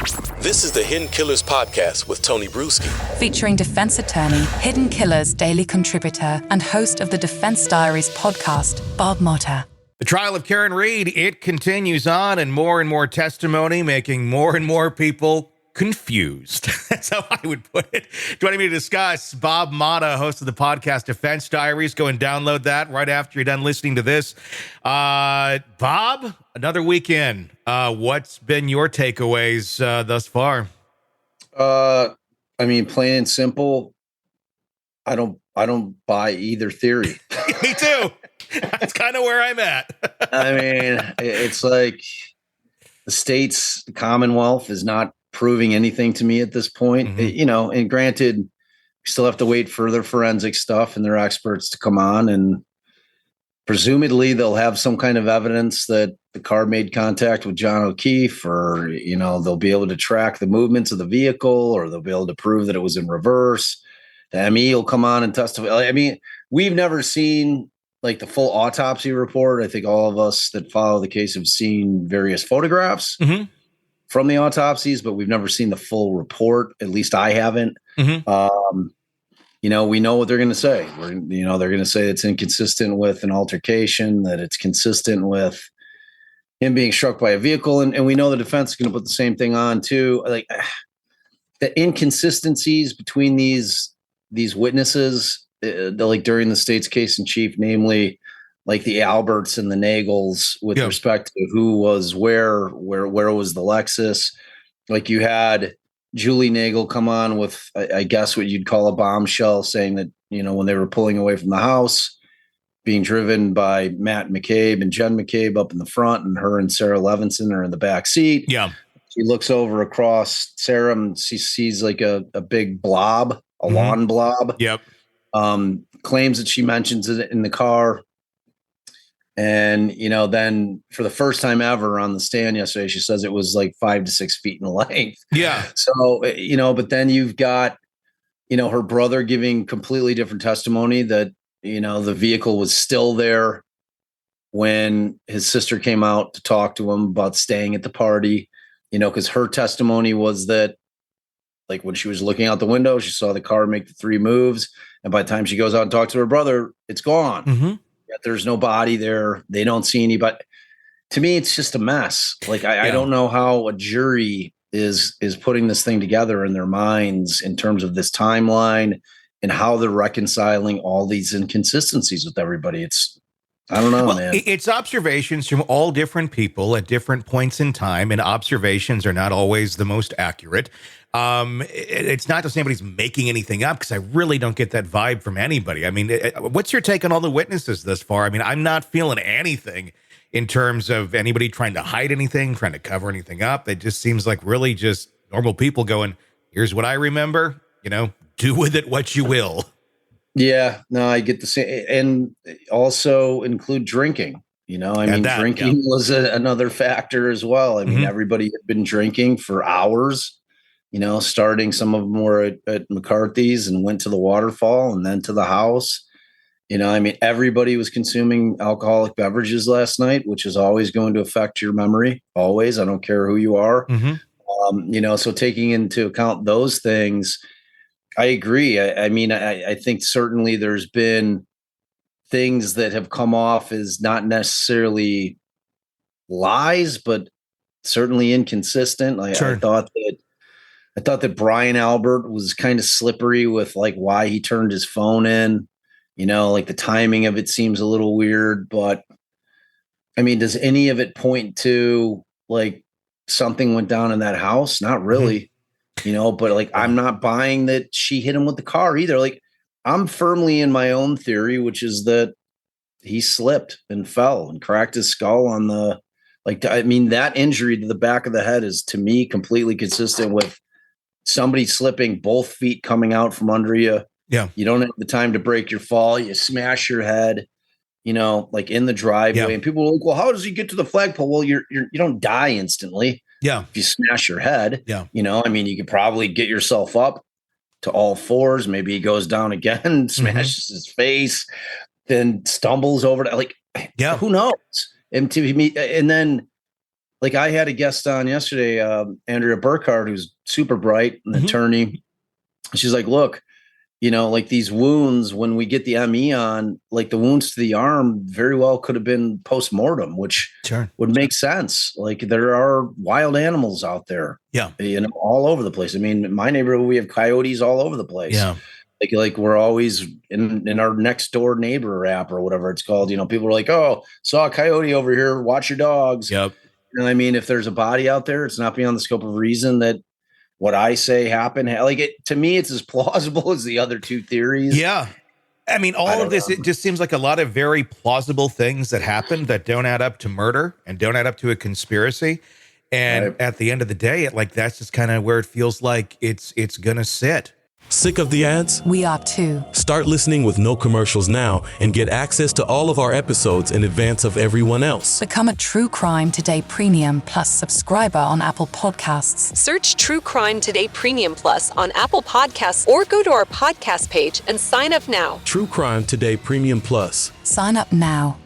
This is the Hidden Killers podcast with Tony Brueski. Featuring defense attorney, Hidden Killers daily contributor, and host of the Defense Diaries podcast, Bob Motta. The trial of Karen Read, it continues on, and more testimony, making more and more people confused. That's how I would put it. Joining me to discuss, Bob Motta, host of the podcast Defense Diaries. Go and download that right after you're done listening to this. Bob, another weekend. What's been your takeaways thus far? Plain and simple, I don't buy either theory. Me too. That's kind of where I'm at. It's like the Commonwealth is not proving anything to me at this point. Mm-hmm. And granted, we still have to wait for their forensic stuff and their experts to come on, and presumably they'll have some kind of evidence that the car made contact with John O'Keefe, or, they'll be able to track the movements of the vehicle, or they'll be able to prove that it was in reverse. The ME will come on and testify. We've never seen like the full autopsy report. I think all of us that follow the case have seen various photographs from the autopsies, but we've never seen the full report. At least I haven't. Mm-hmm. We know what they're going to say. They're going to say it's inconsistent with an altercation, that it's consistent with him being struck by a vehicle. And we know the defense is going to put the same thing on too. Like the inconsistencies between these witnesses, like during the state's case in chief, namely like the Alberts and the Nagels with respect to who was where was the Lexus. Like you had Julie Nagel come on with, I guess what you'd call a bombshell, saying that, when they were pulling away from the house, being driven by Matt McCabe and Jen McCabe up in the front, and her and Sarah Levinson are in the back seat. Yeah. She looks over across Sarah and she sees like a big blob, a lawn blob. Yep. Claims that she mentions it in the car. And, then for the first time ever on the stand yesterday, she says it was like 5 to 6 feet in length. Yeah. So, but then you've got, her brother giving completely different testimony that, the vehicle was still there when his sister came out to talk to him about staying at the party, because her testimony was that, like, when she was looking out the window, she saw the car make the 3 moves. And by the time she goes out and talks to her brother, it's gone. Mm-hmm. There's no body there. They don't see anybody. To me, it's just a mess. Like, I don't know how a jury is putting this thing together in their minds in terms of this timeline and how they're reconciling all these inconsistencies with everybody. I don't know, man. It's observations from all different people at different points in time, and observations are not always the most accurate. It's not that anybody's making anything up, because I really don't get that vibe from anybody. What's your take on all the witnesses thus far? I'm not feeling anything in terms of anybody trying to hide anything, trying to cover anything up. It just seems like really just normal people going, here's what I remember, do with it what you will. Yeah, no, I get the same. And also include drinking, drinking was another factor as well. Everybody had been drinking for hours. Starting, some of them were at McCarthy's and went to the waterfall and then to the house. Everybody was consuming alcoholic beverages last night, which is always going to affect your memory. Always. I don't care who you are. Mm-hmm. So taking into account those things, I agree. I think certainly there's been things that have come off as not necessarily lies, but certainly inconsistent. Sure. I thought that Brian Albert was kind of slippery with like why he turned his phone in, like the timing of it seems a little weird, but does any of it point to like something went down in that house? Not really, but like, I'm not buying that she hit him with the car either. Like, I'm firmly in my own theory, which is that he slipped and fell and cracked his skull on that injury to the back of the head is, to me, completely consistent with somebody slipping, both feet coming out from under you. Yeah. You don't have the time to break your fall. You smash your head, like in the driveway. Yeah. And people are like, well, how does he get to the flagpole? Well, you don't die instantly. Yeah. If you smash your head, yeah. You could probably get yourself up to all fours. Maybe he goes down again, smashes his face, then stumbles over to, like, who knows? And to me, and then like I had a guest on yesterday, Andrea Burkhardt, who's super bright, an attorney. She's like, look, like these wounds, when we get the ME on, like the wounds to the arm very well could have been postmortem, which would make sense. Like there are wild animals out there, all over the place. I mean, in my neighborhood, we have coyotes all over the place. Yeah. Like we're always in our next door neighbor app or whatever it's called. People are like, oh, saw a coyote over here. Watch your dogs. Yep. I mean, if there's a body out there, it's not beyond the scope of reason that what I say happened. Like to me, it's as plausible as the other two theories. Yeah. I mean, all of this, it just seems like a lot of very plausible things that happened that don't add up to murder and don't add up to a conspiracy. And at the end of the day, that's just kind of where it feels like it's going to sit. Sick of the ads? We are too. Start listening with no commercials now and get access to all of our episodes in advance of everyone else. Become a True Crime Today Premium Plus subscriber on Apple Podcasts. Search True Crime Today Premium Plus on Apple Podcasts or go to our podcast page and sign up now. True Crime Today Premium Plus. Sign up now.